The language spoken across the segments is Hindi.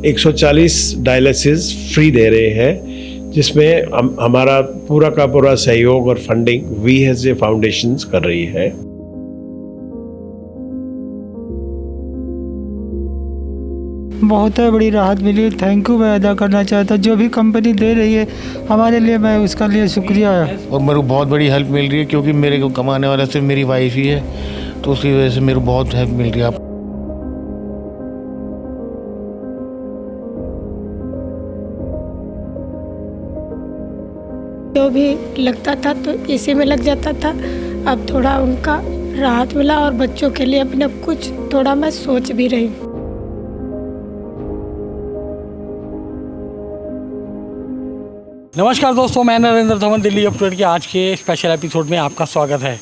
140 डायलिसिस फ्री दे रहे हैं, जिसमें हमारा पूरा का पूरा सहयोग और फंडिंग VSJ फाउंडेशन कर रही है। बहुत बड़ी राहत मिली। थैंक यू मैं अदा करना चाहता हूँ, जो भी कंपनी दे रही है हमारे लिए, मैं उसका लिए शुक्रिया है। और मेरे को बहुत बड़ी हेल्प मिल रही है, क्योंकि मेरे को कमाने वाला सिर्फ मेरी वाइफ ही है, तो उसी वजह से मेरे को बहुत हेल्प मिल रही है। जो भी लगता था तो इसी में लग जाता था। अब थोड़ा उनका राहत मिला और बच्चों के लिए अपने कुछ थोड़ा मैं सोच भी रही हूँ। नमस्कार दोस्तों, मैं नरेंद्र धवन दिल्ली अपडेट के आज के स्पेशल एपिसोड में आपका स्वागत है।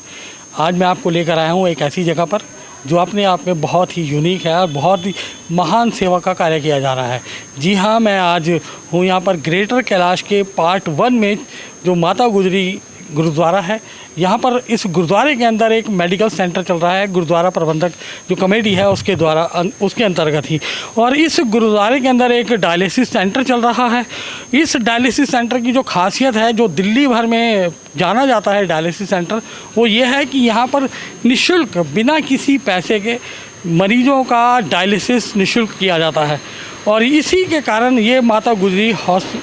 आज मैं आपको लेकर आया हूँ एक ऐसी जगह पर जो अपने आप में बहुत ही यूनिक है और बहुत ही महान सेवा का कार्य किया जा रहा है। जी हाँ, मैं आज हूँ यहाँ पर ग्रेटर कैलाश के पार्ट 1 में जो माता गुजरी गुरुद्वारा है। यहाँ पर इस गुरुद्वारे के अंदर एक मेडिकल सेंटर चल रहा है, गुरुद्वारा प्रबंधक जो कमेटी है उसके द्वारा, उसके अंतर्गत ही। और इस गुरुद्वारे के अंदर एक डायलिसिस सेंटर चल रहा है। इस डायलिसिस सेंटर की जो खासियत है, जो दिल्ली भर में जाना जाता है डायलिसिस सेंटर, वो ये है कि यहाँ पर निःशुल्क बिना किसी पैसे के मरीजों का डायलिसिस निःशुल्क किया जाता है। और इसी के कारण ये माता गुजरी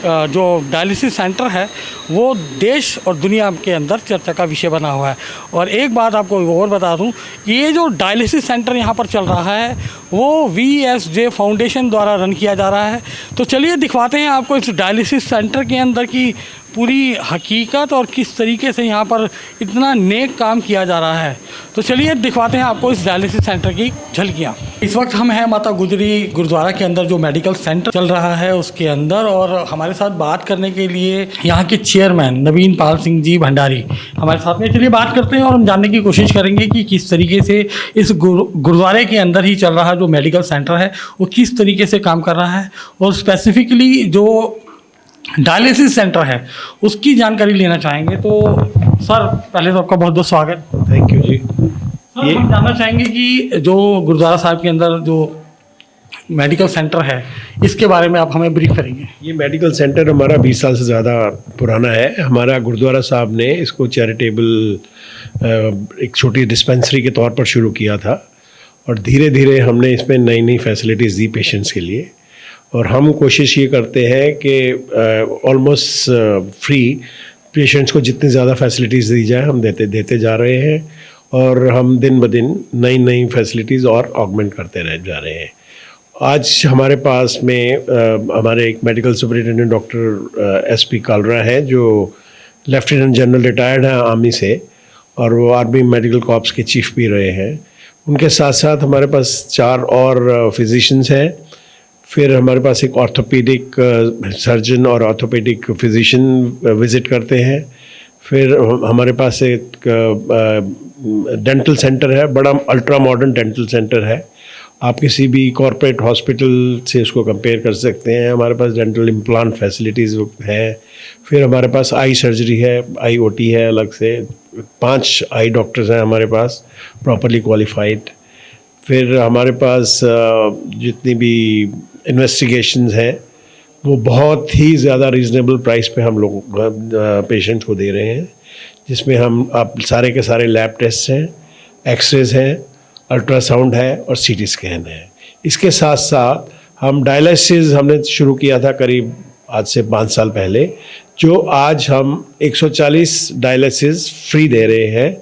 जो डायलिसिस सेंटर है वो देश और दुनिया के अंदर चर्चा का विषय बना हुआ है। और एक बात आपको और बता दूं कि ये जो डायलिसिस सेंटर यहाँ पर चल रहा है वो VSJ फाउंडेशन द्वारा रन किया जा रहा है। तो चलिए दिखवाते हैं आपको इस डायलिसिस सेंटर के अंदर की पूरी हकीकत और किस तरीके से यहाँ पर इतना नेक काम किया जा रहा है। तो चलिए दिखवाते हैं आपको इस डायलिसिस सेंटर की झलकियाँ। इस वक्त हम हैं माता गुजरी गुरुद्वारा के अंदर जो मेडिकल सेंटर चल रहा है उसके अंदर, और हमारे साथ बात करने के लिए यहाँ के चेयरमैन नवीन पाल सिंह जी भंडारी हमारे साथ में। चलिए बात करते हैं और हम जानने की कोशिश करेंगे कि किस तरीके से इस गुरुद्वारे के अंदर ही चल रहा जो मेडिकल सेंटर है वो किस तरीके से काम कर रहा है, और स्पेसिफिकली जो डायलिसिस सेंटर है उसकी जानकारी लेना चाहेंगे। तो सर, पहले तो आपका बहुत बहुत स्वागत। Thank you ji. सर, हम जानना चाहेंगे कि जो गुरुद्वारा साहब के अंदर जो मेडिकल सेंटर है इसके बारे में आप हमें ब्रीफ करेंगे। ये मेडिकल सेंटर हमारा 20 साल से ज़्यादा पुराना है। हमारा गुरुद्वारा साहब ने इसको चैरिटेबल एक छोटी डिस्पेंसरी के तौर पर शुरू किया था, और धीरे धीरे हमने इसमें नई नई फैसिलिटीज़ दी पेशेंट्स के लिए। और हम कोशिश ये करते हैं कि ऑलमोस्ट फ्री पेशेंट्स को जितनी ज़्यादा फैसिलिटीज़ दी जाए हम देते जा रहे हैं, और हम दिन ब दिन नई नई फैसिलिटीज़ और ऑगमेंट करते रह जा रहे हैं। आज हमारे पास में हमारे एक medical superintendent doctor SP Kalra है, जो लेफ्टिनेंट जनरल रिटायर्ड हैं आर्मी से, और वो आर्मी मेडिकल कॉर्प्स के चीफ भी रहे हैं। उनके साथ साथ हमारे पास 4 और फिजिशियंस हैं। फिर हमारे पास एक ऑर्थोपेडिक सर्जन और ऑर्थोपेडिक फिजिशियन विज़िट करते हैं। फिर हमारे पास एक डेंटल सेंटर है, बड़ा अल्ट्रा मॉडर्न डेंटल सेंटर है। आप किसी भी कॉरपोरेट हॉस्पिटल से उसको कंपेयर कर सकते हैं। हमारे पास डेंटल इम्प्लांट फैसिलिटीज़ है। फिर हमारे पास आई सर्जरी है, IOT है अलग से। 5 आई डॉक्टर्स हैं हमारे पास, प्रॉपरली क्वालिफाइड। फिर हमारे पास जितनी भी इन्वेस्टिगेशंस हैं वो बहुत ही ज़्यादा रीज़नेबल प्राइस पे हम लोग पेशेंट्स को दे रहे हैं, जिसमें हम आप सारे के सारे लैब टेस्ट हैं, एक्सरेज हैं, अल्ट्रासाउंड है और CT स्कैन है। इसके साथ साथ हम डायलिसिस हमने शुरू किया था करीब आज से 5 साल पहले, जो आज हम 140 डायलिसिस फ्री दे रहे हैं,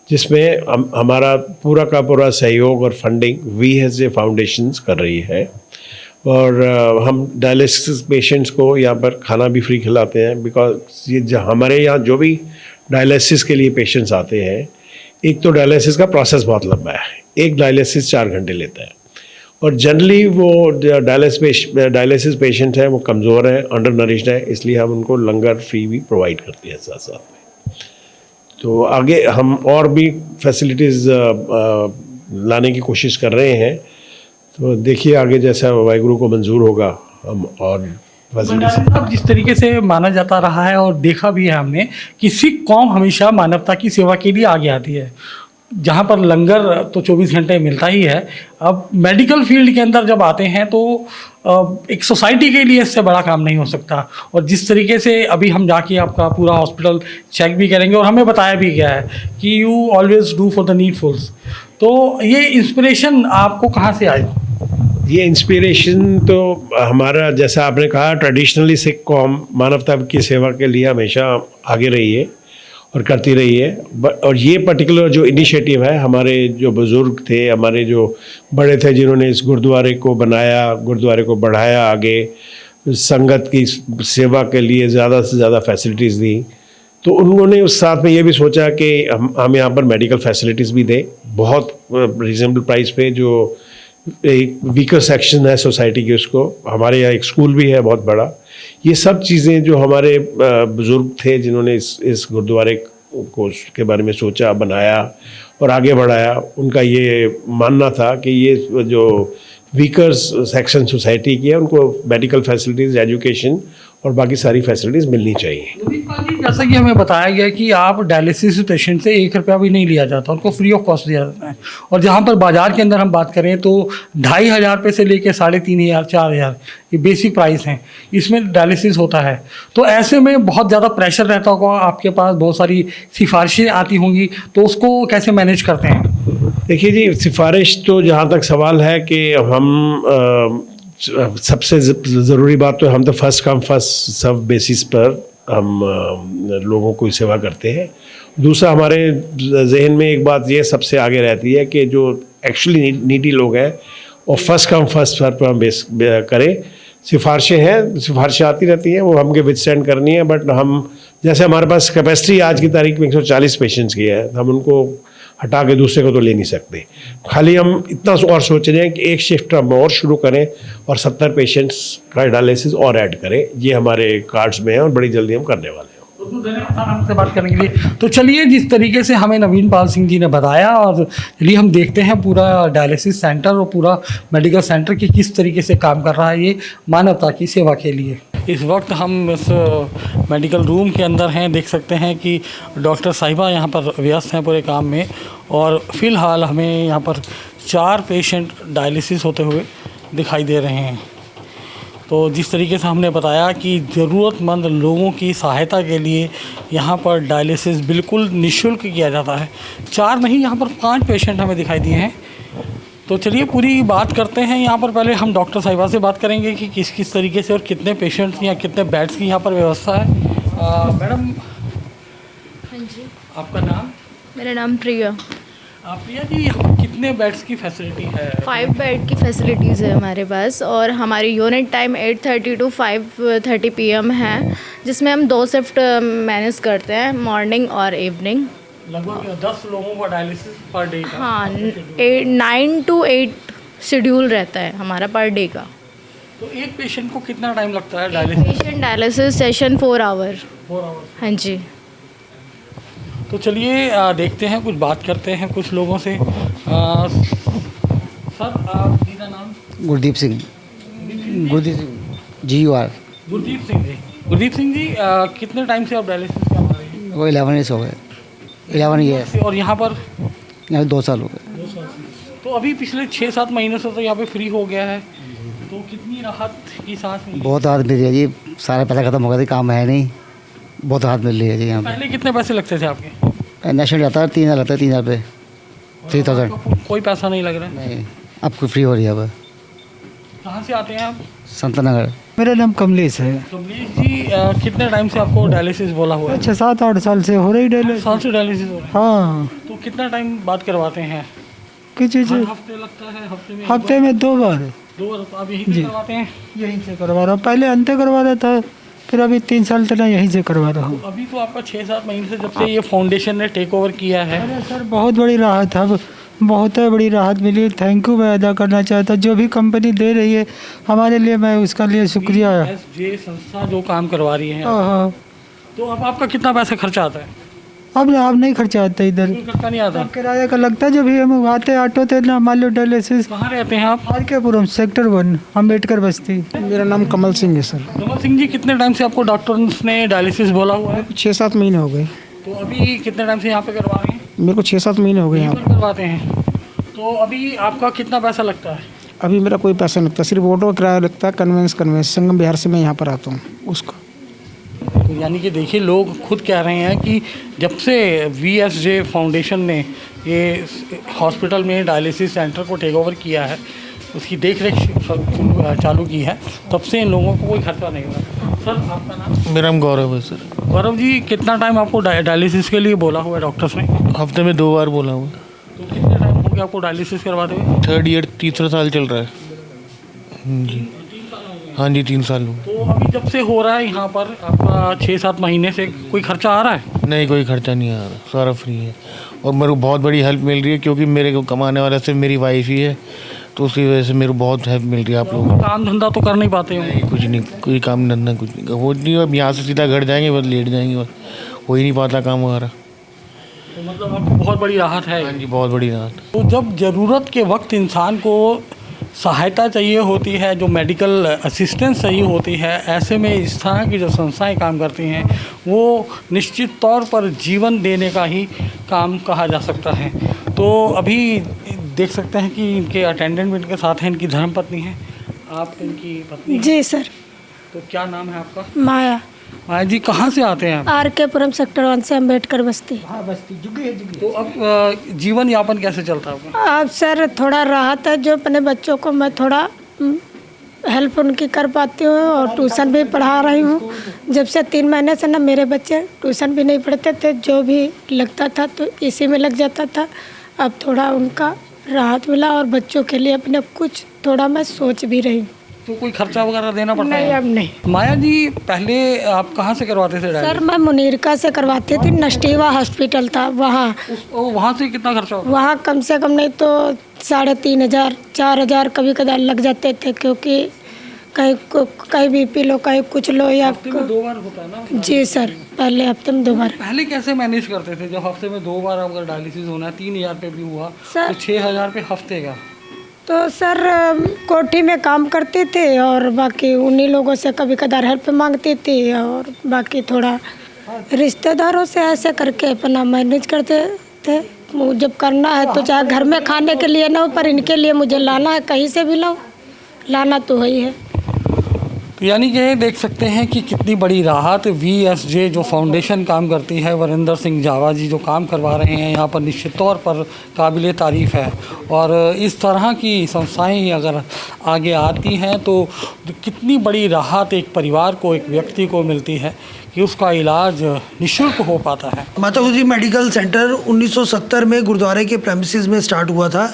जिसमें हमारा पूरा का पूरा सहयोग और फंडिंग VSJ फाउंडेशन कर रही है। और हम डायलिसिस पेशेंट्स को यहाँ पर खाना भी फ्री खिलाते हैं, बिकॉज ये हमारे यहाँ जो भी डायलिसिस के लिए पेशेंट्स आते हैं, एक तो डायलिसिस का प्रोसेस बहुत लंबा है, एक डायलिसिस 4 घंटे लेता है, और जनरली वो डायलिसिस पेशेंट हैं वो कमज़ोर हैं, अंडर नरिश्ड हैं, इसलिए हम उनको लंगर फ्री भी प्रोवाइड करते हैं साथ साथ में। तो आगे हम और भी फैसिलिटीज़ लाने की कोशिश कर रहे हैं। तो देखिए आगे जैसा वाहिगुरु को मंजूर होगा हम और अब जिस तरीके से माना जाता रहा है और देखा भी है हमने कि सिख कौम हमेशा मानवता की सेवा के लिए आगे आती है, जहाँ पर लंगर तो 24 घंटे मिलता ही है, अब मेडिकल फील्ड के अंदर जब आते हैं तो एक सोसाइटी के लिए इससे बड़ा काम नहीं हो सकता। और जिस तरीके से अभी हम जाके आपका पूरा हॉस्पिटल चेक भी करेंगे और हमें बताया भी गया है कि you always do for the needfuls, तो ये इंस्पिरेशन आपको कहाँ से आई? ये इंस्पिरेशन तो हमारा, जैसा आपने कहा, ट्रेडिशनली सिख कौम मानवता की सेवा के लिए हमेशा आगे रही है और करती रही है। और ये पर्टिकुलर जो इनिशिएटिव है, हमारे जो बुज़ुर्ग थे, हमारे जो बड़े थे जिन्होंने इस गुरुद्वारे को बनाया, गुरुद्वारे को बढ़ाया आगे, संगत की सेवा के लिए ज़्यादा से ज़्यादा फैसिलिटीज़ दी, तो उन्होंने उस साथ में ये भी सोचा कि हम यहाँ पर मेडिकल फैसिलिटीज़ भी दें बहुत रीज़नेबल प्राइस पे। जो एक वीकर सेक्शन है सोसाइटी की, उसको हमारे यहाँ एक स्कूल भी है बहुत बड़ा। ये सब चीज़ें जो हमारे बुज़ुर्ग थे जिन्होंने इस गुरुद्वारे को के बारे में सोचा, बनाया और आगे बढ़ाया, उनका ये मानना था कि ये जो वीकर्स सेक्शन सोसाइटी की है उनको मेडिकल फैसिलिटीज़, एजुकेशन और बाकी सारी फैसिलिटीज़ मिलनी चाहिए। जैसा कि हमें बताया गया कि आप डायलिसिस पेशेंट से 1 रुपया भी नहीं लिया जाता, उनको फ्री ऑफ कॉस्ट दिया जाता है। और जहाँ पर बाज़ार के अंदर हम बात करें तो 2,500 रुपये से लेकर 3,500, 4,000 ये बेसिक प्राइस हैं, इसमें डायलिसिस होता है। तो ऐसे में बहुत ज़्यादा प्रेशर रहता होगा, आपके पास बहुत सारी सिफारिशें आती होंगी, तो उसको कैसे मैनेज करते हैं? देखिए जी, सिफारिश तो जहाँ तक सवाल है कि हम सबसे ज़रूरी बात तो हम तो first come first serve basis पर हम लोगों की सेवा करते हैं। दूसरा, हमारे जहन में एक बात ये सबसे आगे रहती है कि जो एक्चुअली नीडी लोग हैं और फर्स्ट कम फर्स्ट सर्व पर हम बेस करें। सिफारिशें आती रहती हैं, वो हमके विथस्टैंड करनी है, बट हम जैसे हमारे पास कैपेसिटी आज की तारीख में 140 पेशेंट्स की है, हम उनको हटा के दूसरे को तो ले नहीं सकते। खाली हम इतना और सोच रहे हैं कि एक शिफ्ट हम और शुरू करें और 70 पेशेंट्स का डायलिसिस और ऐड करें। ये हमारे कार्ड्स में है और बड़ी जल्दी हम करने वाले हैं। हमसे बात करने के लिए तो चलिए, जिस तरीके से हमें नवीन पाल सिंह जी ने बताया, और चलिए हम देखते हैं पूरा डायलिसिस सेंटर और पूरा मेडिकल सेंटर की किस तरीके से काम कर रहा है ये मानवता की सेवा के लिए। इस वक्त हम इस मेडिकल रूम के अंदर हैं, देख सकते हैं कि डॉक्टर साहिबा यहाँ पर व्यस्त हैं पूरे काम में, और फ़िलहाल हमें यहाँ पर 4 पेशेंट डायलिसिस होते हुए दिखाई दे रहे हैं। तो जिस तरीके से हमने बताया कि ज़रूरतमंद लोगों की सहायता के लिए यहाँ पर डायलिसिस बिल्कुल निःशुल्क किया जाता है। 4 नहीं, यहाँ पर 5 पेशेंट हमें दिखाई दिए हैं। तो चलिए पूरी बात करते हैं। यहाँ पर पहले हम डॉक्टर साहिबा से बात करेंगे कि किस किस तरीके से और कितने पेशेंट्स या कितने बेड्स की यहाँ पर व्यवस्था है। मैडम, हाँ जी, आपका नाम? मेरा नाम प्रिया। प्रिया जी, यहाँ पर कितने बेड्स की फैसिलिटी है? 5 बेड की फैसिलिटीज़ है हमारे पास, और हमारी यूनिट टाइम 8:30 to 5:30 PM है, जिसमें हम 2 शिफ्ट मैनेज करते हैं, मॉर्निंग और इवनिंग। लगभग 10 लोगों का डायलिसिस पर डे का? हाँ, 9 to 8 शेड्यूल रहता है हमारा पर डे का। तो एक पेशेंट को कितना टाइम लगता है dialysis? Patient dialysis session 4 hour. 4 hour. हाँ जी। तो चलिए देखते हैं, कुछ बात करते हैं कुछ लोगों से। सर, आप जी का नाम? गुरदीप सिंह। गुरदीप सिंह GUR। गुरदीप सिंह जी। गुरदीप सिंह जी, कितने टाइम से आप डायलिसिस कर रहे हैं? वो 11 ईयर्स हो गए। 11 ईयर्स। और यहाँ पर? यहाँ 2 साल हो गए। 2 साल से। तो अभी पिछले 6-7 महीनों से तो यहाँ पे फ्री हो गया है, तो कितनी राहत की सांस मिली? बहुत राहत मिल रही है जी, सारा पैसा खत्म हो गया था, काम है नहीं, बहुत राहत मिल रही है जी यहाँ पहले कितने पैसे लगते थे आपके? पे। नेशनल जाता है 3,000 लगता है, 3,000 पे 3,000। कोई पैसा नहीं लग रहा है? नहीं, आपको फ्री हो रही है अब। कहाँ से आते हैं आप? संतनगर। मेरा नाम कमलेश है। कमलेश जी, कितने टाइम से आपको डायलिसिस बोला हुआ है? 6-7-8 साल से हो रही डायलिसिस। 8 साल से डायलिसिस हो रहा है? हाँ। तो कितना टाइम बाद करवाते हैं? किस चीज़? हर हफ्ते लगता है? हफ्ते में 2 बार। 2 बार? तो आप यहीं से करवाते हैं? यहीं से करवा रहा हूँ, पहले अंते करवा रहा था, फिर अभी 3 साल तक यहीं से करवा रहा हूँ। अभी तो आपका 6-7 महीने से जब से ये फाउंडेशन ने टेक ओवर किया है। अरे सर, बहुत बड़ी राहत है, बहुत बड़ी राहत मिली। थैंक यू मैं अदा करना चाहता, जो भी कंपनी दे रही है हमारे लिए, मैं उसका लिए शुक्रिया है। ये संस्था जो काम करवा रही है। हाँ। तो अब आपका कितना पैसा खर्चा आता है? अब नहीं खर्चा आता इधर, कोई खर्चा नहीं आता? किराया का लगता है। जब भी हम आते ऑटो थे ना, मान लो डायलिसिस। कहाँ रहते हैं आप? RK-पुरम सेक्टर 1 अम्बेडकर बस्ती। मेरा नाम कमल सिंह है सर। कमल सिंह जी, कितने टाइम से आपको डॉक्टर्स ने डायलिसिस बोला हुआ है? 6-7 महीने हो गए। तो अभी कितने टाइम से यहाँ पे करवा रहे हैं? मेरे को 6-7 महीने हो गए यहीं यहाँ पर करवाते हैं। तो अभी आपका कितना पैसा लगता है? अभी मेरा कोई पैसा नहीं लगता, सिर्फ ऑटो का किराया लगता है। कन्वेंस संगम बिहार से मैं यहाँ पर आता हूँ उसका। तो यानी कि देखिए, लोग खुद कह रहे हैं कि जब से VSJ फाउंडेशन ने ये हॉस्पिटल में डायलिसिस सेंटर को टेक ओवर किया है, उसकी देख रेख चालू की है, तब से इन लोगों को कोई खर्चा नहीं हुआ। सर, आपका नाम? मेरा नाम गौरव है सर। गौरव जी, कितना टाइम आपको डायलिसिस के लिए बोला हुआ है डॉक्टर्स ने? हफ्ते में 2 बार बोला हुआ। तो कितने टाइम हो गया आपको डायलिसिस करवाते हुए? 3rd ईयर, तीसरा साल चल रहा है जी। हाँ जी, 3 साल हुए। तो अभी जब से हो रहा है यहाँ पर आपका 6-7 महीने से, कोई खर्चा आ रहा है? नहीं, कोई खर्चा नहीं आ रहा, सारा फ्री है। और मेरे को बहुत बड़ी हेल्प मिल रही है, क्योंकि मेरे को कमाने वाला सिर्फ मेरी वाइफ ही है, तो उसकी वजह से मेरे को बहुत हेल्प मिल रही है आप लोगों को। काम धंधा तो कर नहीं पाते हो? कुछ नहीं, कोई काम धंधा कुछ नहीं, वो नहीं। अब यहाँ से सीधा घर जाएंगे, बस लेट जाएंगे, बस हो ही नहीं पाता काम वगैरह। तो मतलब आपको बहुत बड़ी राहत है। हाँ जी, बहुत बड़ी राहत। तो जब ज़रूरत के वक्त इंसान को सहायता चाहिए होती है, जो मेडिकल असिस्टेंस चाहिए होती है, ऐसे में इस तरह की जो संस्थाएं काम करती हैं, वो निश्चित तौर पर जीवन देने का ही काम कहा जा सकता है। तो अभी देख सकते हैं कि इनके अटेंडेंट भी इनके साथ हैं, इनकी धर्मपत्नी हैं। आप इनकी पत्नी हैं? जी सर। तो क्या नाम है आपका? माया। माया जी, कहाँ से आते हैं आप? RK पुरम सेक्टर 1 से, अम्बेडकर बस्ती। तो अब जीवन यापन कैसे चलता है आपका? अब सर थोड़ा राहत है, जो अपने बच्चों को मैं थोड़ा हेल्प उनकी कर पाती हूँ, और ट्यूशन भी पढ़ा रही हूँ। जब से 3 महीने से ना मेरे बच्चे ट्यूशन भी नहीं पढ़ते थे, जो भी लगता था तो इसी में लग जाता था। अब थोड़ा उनका राहत मिला, और बच्चों के लिए अपने कुछ थोड़ा मैं सोच भी रही हूँ। तो कोई खर्चा वगैरह देना पड़ता नहीं, है? अब नहीं। माया जी, पहले आप कहाँ से करवाते थे डायलिसिस? सर मैं मुनीरका से करवाती थी, नष्टीवा हॉस्पिटल था वहाँ। वहाँ से कितना खर्चा होता? वहाँ कम से कम नहीं तो 3,500 4,000 कभी कदार लग जाते थे, क्योंकि कहीं BP लो, कहीं कुछ लो, या हफ्ते में 2 बार होता है ना? जी सर, पहले हफ्ते में 2 बार। पहले कैसे मैनेज करते थे जब हफ्ते में 2 बार अगर डायलिसिस होना है, 3,000 पे भी हुआ सर, तो 6,000 पे हफ्ते का? तो सर कोठी में काम करते थे, और बाकी उन्हीं लोगों से कभी कदार हेल्प मांगती थी, और बाकी थोड़ा रिश्तेदारों से ऐसे करके अपना मैनेज करते थे। जब करना है तो चाहे घर में खाने के लिए ना हो, पर इनके लिए मुझे लाना है, कहीं से भी लाऊं, लाना तो वही है। तो यानी कि देख सकते हैं कि कितनी बड़ी राहत VSJ जो फाउंडेशन काम करती है, वरिंदर सिंह जावा जी जो काम करवा रहे हैं यहाँ पर, निश्चित तौर पर काबिल तारीफ़ है। और इस तरह की संस्थाएं अगर आगे आती हैं तो कितनी बड़ी राहत एक परिवार को, एक व्यक्ति को मिलती है कि उसका इलाज निःशुल्क हो पाता है। माता गुजरी मेडिकल सेंटर 1970 में गुरुद्वारे के प्रेमिसेस में स्टार्ट हुआ था।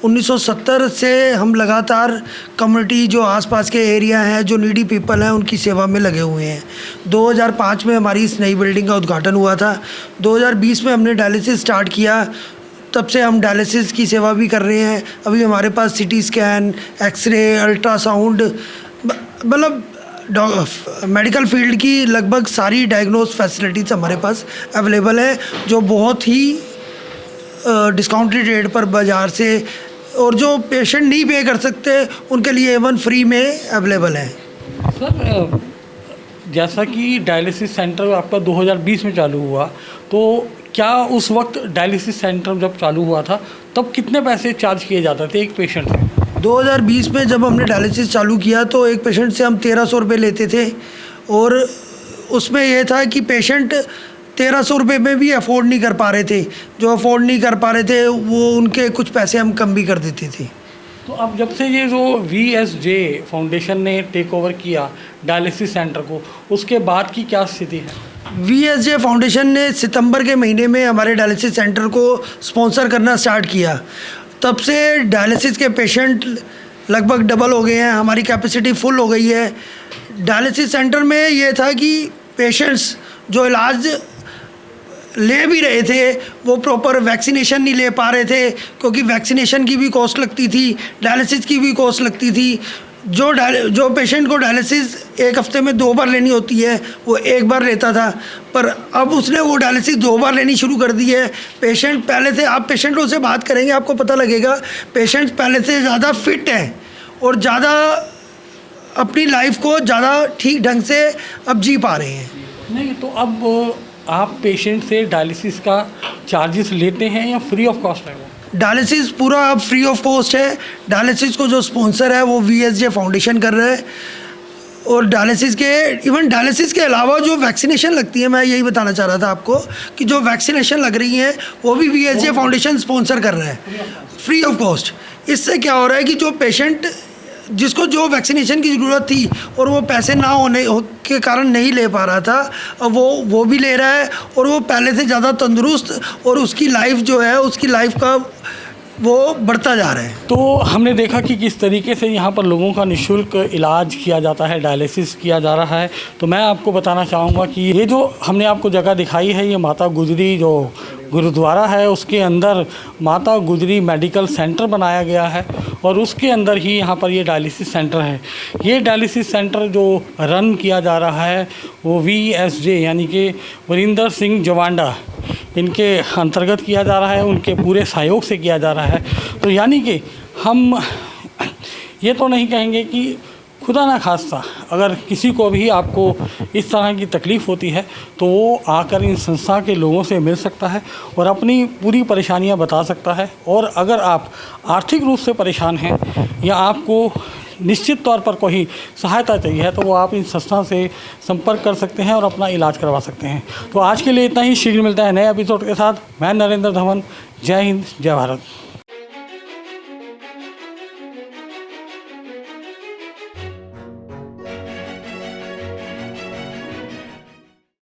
1970 से हम लगातार कम्युनिटी जो आसपास के एरिया हैं, जो नीडी पीपल हैं, उनकी सेवा में लगे हुए हैं। 2005 में हमारी इस नई बिल्डिंग का उद्घाटन हुआ था। 2020 में हमने डायलिसिस स्टार्ट किया, तब से हम डायलिसिस की सेवा भी कर रहे हैं। अभी हमारे पास CT स्कैन, एक्सरे, अल्ट्रासाउंड, मतलब मेडिकल फील्ड की लगभग सारी डायग्नोज फैसिलिटीज़ हमारे पास अवेलेबल है, जो बहुत ही डिस्काउंटेड रेट पर बाज़ार से, और जो पेशेंट नहीं पे कर सकते उनके लिए एवन फ्री में अवेलेबल है। सर, जैसा कि डायलिसिस सेंटर आपका 2020 में चालू हुआ, तो क्या उस वक्त डायलिसिस सेंटर जब चालू हुआ था तब कितने पैसे चार्ज किए जाते थे एक पेशेंट से? 2020 में जब हमने डायलिसिस चालू किया तो एक पेशेंट से हम 1,300 रुपये लेते थे, और उसमें यह था कि पेशेंट 1,300 रुपये में भी अफोर्ड नहीं कर पा रहे थे। जो अफोर्ड नहीं कर पा रहे थे वो उनके कुछ पैसे हम कम भी कर देते थे। तो अब जब से ये जो VSJ फाउंडेशन ने टेक ओवर किया डायलिसिस सेंटर को, उसके बाद की क्या स्थिति है? VSJ फाउंडेशन ने सितंबर के महीने में हमारे डायलिसिस सेंटर को स्पॉन्सर करना स्टार्ट किया। तब से डायलिसिस के पेशेंट लगभग डबल हो गए हैं, हमारी कैपेसिटी फुल हो गई है। डायलिसिस सेंटर में ये था कि पेशेंट्स जो इलाज ले भी रहे थे वो प्रॉपर वैक्सीनेशन नहीं ले पा रहे थे, क्योंकि वैक्सीनेशन की भी कॉस्ट लगती थी, डायलिसिस की भी कॉस्ट लगती थी। जो पेशेंट को डायलिसिस एक हफ्ते में 2 बार लेनी होती है वो 1 बार लेता था, पर अब उसने वो डायलिसिस 2 बार लेनी शुरू कर दी है। पेशेंट पहले से, आप पेशेंटों से बात करेंगे आपको पता लगेगा, पेशेंट पहले से ज़्यादा फिट हैं और ज़्यादा अपनी लाइफ को ज़्यादा ठीक ढंग से अब जी पा रहे हैं। नहीं, तो अब आप पेशेंट से डायलिसिस का चार्जेस लेते हैं या फ्री ऑफ कॉस्ट है वो? डायलिसिस पूरा अब फ्री ऑफ कॉस्ट है। डायलिसिस को जो स्पॉन्सर है वो VSJ फाउंडेशन कर रहा है। और डायलिसिस के अलावा जो वैक्सीनेशन लगती है, मैं यही बताना चाह रहा था आपको कि जो वैक्सीनेशन लग रही हैं वो भी VSJ फाउंडेशन स्पॉन्सर कर रहा है फ्री ऑफ कॉस्ट। इससे क्या हो रहा है कि जो पेशेंट जिसको जो वैक्सीनेशन की ज़रूरत थी और वो पैसे ना होने के कारण नहीं ले पा रहा था, अब वो भी ले रहा है और वो पहले से ज़्यादा तंदुरुस्त और उसकी लाइफ जो है उसकी लाइफ का वो बढ़ता जा रहा है। तो हमने देखा कि किस तरीके से यहाँ पर लोगों का निःशुल्क इलाज किया जाता है, डायलिसिस किया जा रहा है। तो मैं आपको बताना चाहूँगा कि ये जो हमने आपको जगह दिखाई है, ये माता गुजरी जो गुरुद्वारा है उसके अंदर माता गुजरी मेडिकल सेंटर बनाया गया है और उसके अंदर ही यहाँ पर ये डायलिसिस सेंटर है। ये डायलिसिस सेंटर जो रन किया जा रहा है वो VSJ यानी कि वरिंदर सिंह जवांडा इनके अंतर्गत किया जा रहा है, उनके पूरे सहयोग से किया जा रहा है। तो यानी कि हम ये तो नहीं कहेंगे कि खुदा ना खास्ता अगर किसी को भी आपको इस तरह की तकलीफ़ होती है तो वो आकर इन संस्था के लोगों से मिल सकता है और अपनी पूरी परेशानियां बता सकता है। और अगर आप आर्थिक रूप से परेशान हैं या आपको निश्चित तौर पर कोई सहायता चाहिए है तो वो आप इन संस्था से संपर्क कर सकते हैं और अपना इलाज करवा सकते हैं। तो आज के लिए इतना ही। शीघ्र मिलता है नए एपिसोड के साथ। मैं नरेंद्र धवन। जय हिंद, जय भारत।